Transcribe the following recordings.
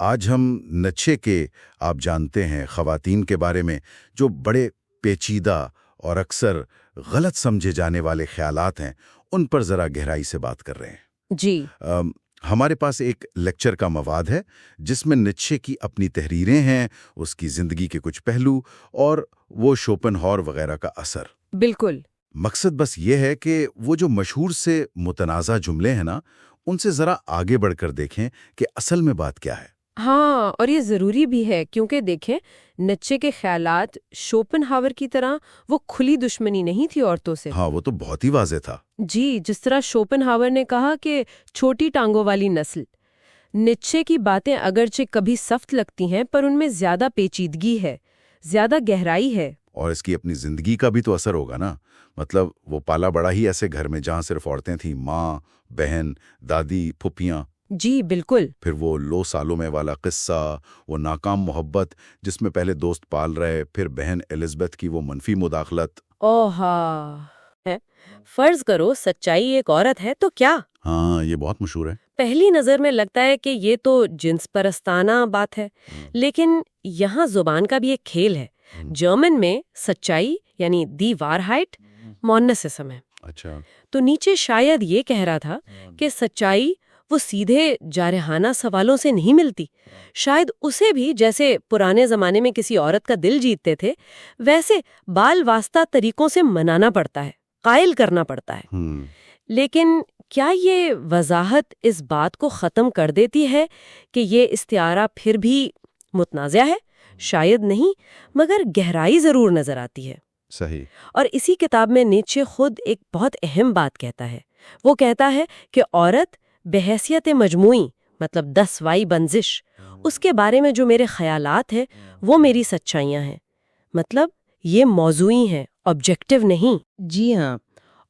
آج ہم نچے کے آپ جانتے ہیں خواتین کے بارے میں جو بڑے پیچیدہ اور اکثر غلط سمجھے جانے والے خیالات ہیں ان پر ذرا گہرائی سے بات کر رہے ہیں۔ جی ہمارے پاس ایک لیکچر کا مواد ہے جس میں نیچے کی اپنی تحریریں ہیں، اس کی زندگی کے کچھ پہلو اور وہ شوپنہاور وغیرہ کا اثر۔ بالکل۔ مقصد بس یہ ہے کہ وہ جو مشہور سے متنازع جملے ہیں نا، ان سے ذرا آگے بڑھ کر دیکھیں کہ اصل میں بات کیا ہے۔ ہاں، اور یہ ضروری بھی ہے کیونکہ دیکھیں نچے کے خیالات شوپنہاور کی طرح وہ کھلی دشمنی نہیں تھی عورتوں سے۔ ہاں، وہ تو بہت ہی واضح تھا۔ جی، جس طرح شوپنہاور نے کہا کہ چھوٹی ٹانگوں والی نسل، نیچے کی باتیں اگرچہ کبھی سخت لگتی ہیں پر ان میں زیادہ پیچیدگی ہے، زیادہ گہرائی ہے۔ اور اس کی اپنی زندگی کا بھی تو اثر ہوگا نا، مطلب وہ پالا بڑا ہی ایسے گھر میں جہاں صرف عورتیں تھیں، ماں، بہن، دادی، پھپھیاں۔ جی بالکل۔ پھر وہ لو سالوں میں والا قصہ، وہ ناکام محبت جس میں پہلے دوست پال رہے، پھر بہن الزبتھ کی وہ منفی مداخلت۔ اوہا، فرض کرو سچائی ایک عورت ہے تو کیا؟ ہاں، یہ بہت مشہور ہے۔ پہلی نظر میں لگتا ہے کہ یہ تو جنس پرستانہ بات ہے، لیکن یہاں زبان کا بھی ایک کھیل ہے۔ جرمن میں سچائی یعنی دی وارہائٹ مؤنث اسم ہے۔ اچھا۔ تو نیچے شاید یہ کہہ رہا تھا کہ سچائی وہ سیدھے جارحانہ سوالوں سے نہیں ملتی، شاید اسے بھی جیسے پرانے زمانے میں کسی عورت کا دل جیتتے تھے ویسے بال واسطہ طریقوں سے منانا پڑتا ہے، قائل کرنا پڑتا ہے۔ لیکن کیا یہ وضاحت اس بات کو ختم کر دیتی ہے کہ یہ استعارہ پھر بھی متنازع ہے؟ شاید نہیں، مگر گہرائی ضرور نظر آتی ہے۔ صحیح۔ اور اسی کتاب میں نیچے خود ایک بہت اہم بات کہتا ہے۔ وہ کہتا ہے کہ عورت بحیثیت مجموعی مطلب 10 وائی بنزش، اس کے بارے میں جو میرے خیالات ہیں وہ میری سچائیاں ہیں، مطلب یہ موضوعی ہیں، آبجیکٹیو نہیں۔ جی ہاں،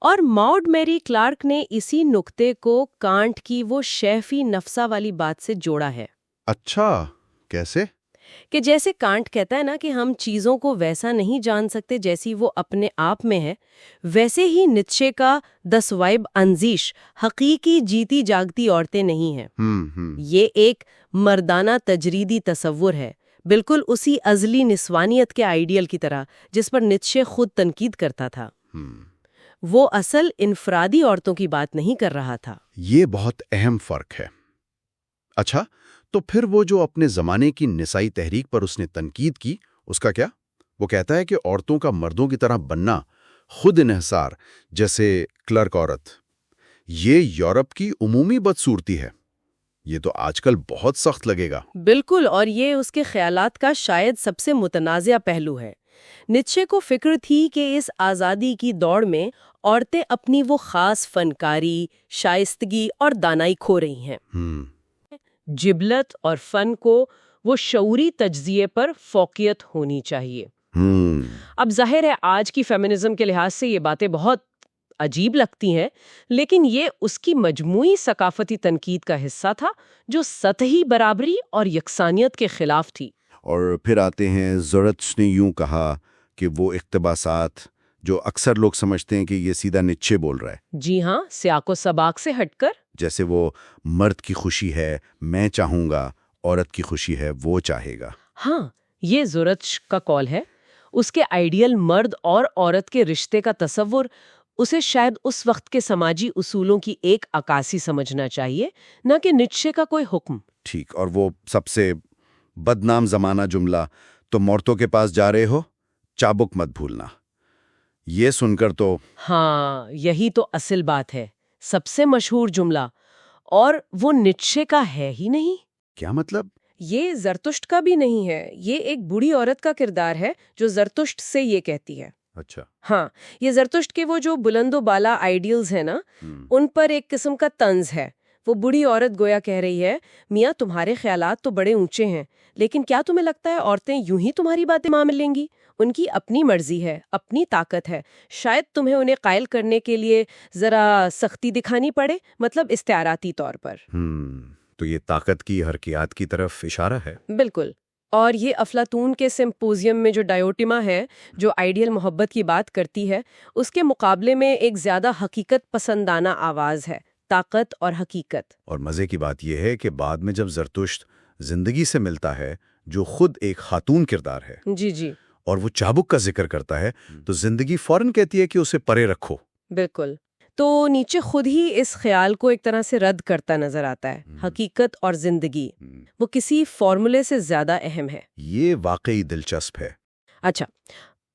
اور ماؤڈ میری کلارک نے اسی نقطے کو کانٹ کی وہ شے فی نفسہ والی بات سے جوڑا ہے۔ اچھا، کیسے؟ کہ جیسے کانٹ کہتا ہے نا کہ ہم چیزوں کو ویسا نہیں جان سکتے جیسی وہ اپنے آپ میں ہے، ویسے ہی نیچے کا دس وائب انزیش حقیقی جیتی جاگتی عورتیں نہیں ہیں۔ یہ ایک مردانہ تجریدی تصور ہے، بالکل اسی ازلی نسوانیت کے آئیڈیل کی طرح جس پر نیچے خود تنقید کرتا تھا۔ وہ اصل انفرادی عورتوں کی بات نہیں کر رہا تھا۔ یہ بہت اہم فرق ہے۔ اچھا، تو پھر وہ جو اپنے زمانے کی نسائی تحریک پر اس نے تنقید کی، اس کا کیا؟ وہ کہتا ہے کہ عورتوں کا مردوں کی طرح بننا، خود انحصار، جیسے کلرک عورت، یہ یورپ کی عمومی بدصورتی ہے۔ یہ تو آج کل بہت سخت لگے گا۔ بالکل، اور یہ اس کے خیالات کا شاید سب سے متنازع پہلو ہے۔ نیچے کو فکر تھی کہ اس آزادی کی دوڑ میں عورتیں اپنی وہ خاص فنکاری، شائستگی اور دانائی کھو رہی ہیں۔ جبلت اور فن کو وہ شعوری تجزیے پر فوقیت ہونی چاہیے۔ اب ظاہر ہے آج کی فیمنزم کے لحاظ سے یہ باتیں بہت عجیب لگتی ہیں، لیکن یہ اس کی مجموعی ثقافتی تنقید کا حصہ تھا جو سطحی برابری اور یکسانیت کے خلاف تھی۔ اور پھر آتے ہیں زرتشت نے یوں کہا کہ وہ اقتباسات جو اکثر لوگ سمجھتے ہیں کہ یہ سیدھا نیچے بول رہا ہے۔ جی ہاں، سیاق و سباق سے ہٹ کر، جیسے وہ مرد کی خوشی ہے میں چاہوں گا، عورت کی خوشی ہے وہ چاہے گا۔ ہاں، یہ زرتش کا کال ہے۔ اس کے آئیڈیل مرد اور عورت کے رشتے کا تصور اسے شاید اس وقت کے سماجی اصولوں کی ایک عکاسی سمجھنا چاہیے، نہ کہ نیچے کا کوئی حکم۔ ٹھیک، اور وہ سب سے بدنام زمانہ جملہ، تم عورتوں کے پاس جا رہے ہو، چابک مت بھولنا، یہ سن کر تو ہاں، یہی تو اصل بات ہے، سب سے مشہور جملہ، اور وہ نیچے کا ہے ہی نہیں۔ کیا مطلب؟ یہ زرتشت کا بھی نہیں ہے، یہ ایک بوڑھی عورت کا کردار ہے جو زرتشت سے یہ کہتی ہے۔ اچھا۔ ہاں، یہ زرتشت کے وہ جو بلند و بالا آئیڈیلز ہیں نا، ان پر ایک قسم کا طنز ہے۔ وہ بوڑھی عورت گویا کہہ رہی ہے، میاں تمہارے خیالات تو بڑے اونچے ہیں، لیکن کیا تمہیں لگتا ہے عورتیں یوں ہی تمہاری باتیں مان لیں گی؟ ان کی اپنی مرضی ہے، اپنی طاقت ہے، شاید تمہیں انہیں قائل کرنے کے لیے ذرا سختی دکھانی پڑے، مطلب استعاراتی طور پر۔ تو یہ طاقت کی حرکیات کی طرف اشارہ ہے۔ بالکل، اور یہ افلاطون کے سمپوزیم میں جو ڈائیوٹیما ہے، جو آئیڈیل محبت کی بات کرتی ہے، اس کے مقابلے میں ایک زیادہ حقیقت پسندانہ آواز ہے، طاقت اور حقیقت۔ اور مزے کی بات یہ ہے کہ بعد میں جب زرتشت زندگی سے ملتا ہے جو خود ایک خاتون کردار ہے جی جی اور وہ چابک کا ذکر کرتا ہے تو زندگی فوراً کہتی ہے کہ اسے پرے رکھو۔ بالکل۔ تو نیچے خود ہی اس خیال کو ایک طرح سے رد کرتا نظر آتا ہے، حقیقت اور زندگی وہ کسی فارمولے سے زیادہ اہم ہے۔ یہ واقعی دلچسپ ہے۔ اچھا،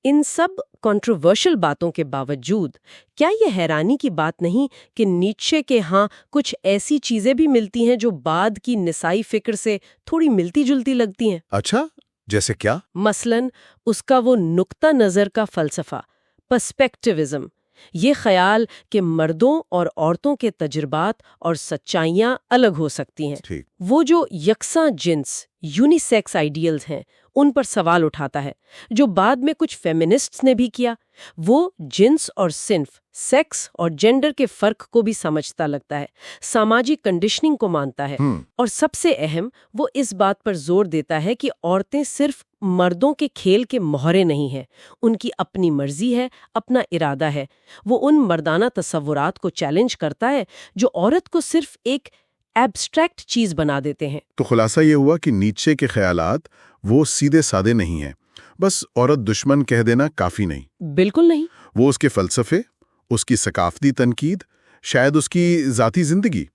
ان سب کنٹروورشل باتوں کے باوجود کیا یہ حیرانی کی بات نہیں کہ نیچے کے ہاں کچھ ایسی چیزیں بھی ملتی ہیں جو بعد کی نسائی فکر سے تھوڑی ملتی جلتی لگتی ہیں؟ اچھا، جیسے کیا؟ مثلاً اس کا وہ نقطہ نظر کا فلسفہ، پرسپیکٹیوزم، یہ خیال کہ مردوں اور عورتوں کے تجربات اور سچائیاں الگ ہو سکتی ہیں۔ ٹھیک۔ وہ جو یکساں جنس یونی سیکس آئیڈیلز ہیں ان پر سوال اٹھاتا ہے، جو بعد میں کچھ فیمنسٹس نے بھی کیا۔ وہ جنس اور صنف، سیکس اور جینڈر کے فرق کو بھی سمجھتا لگتا ہے، سماجی کنڈیشننگ کو مانتا ہے، اور سب سے اہم وہ اس بات پر زور دیتا ہے کہ عورتیں صرف مردوں کے کھیل کے مہرے نہیں ہیں، ان کی اپنی مرضی ہے، اپنا ارادہ ہے۔ وہ ان مردانہ تصورات کو چیلنج کرتا ہے جو عورت کو صرف ایک ایبسٹریکٹ چیز بنا دیتے ہیں۔ تو خلاصہ یہ ہوا کہ نیچے کے خیالات وہ سیدھے سادے نہیں ہیں، بس عورت دشمن کہہ دینا کافی نہیں۔ بالکل نہیں۔ وہ اس کے فلسفے، اس کی ثقافتی تنقید، شاید اس کی ذاتی زندگی،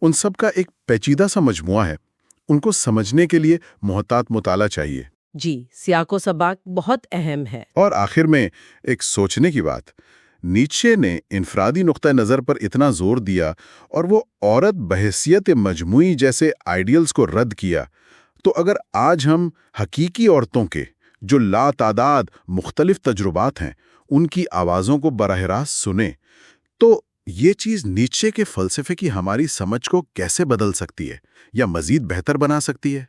ان سب کا ایک پیچیدہ سا مجموعہ ہے۔ ان کو سمجھنے کے لیے محتاط مطالعہ چاہیے۔ جی، سیاق و سباق بہت اہم ہے۔ اور آخر میں ایک سوچنے کی بات، نیچے نے انفرادی نقطہ نظر پر اتنا زور دیا اور وہ عورت بحیثیت مجموعی جیسے آئیڈیلز کو رد کیا، تو اگر آج ہم حقیقی عورتوں کے جو لا تعداد مختلف تجربات ہیں ان کی آوازوں کو براہ راست سنیں تو یہ چیز نیچے کے فلسفے کی ہماری سمجھ کو کیسے بدل سکتی ہے یا مزید بہتر بنا سکتی ہے؟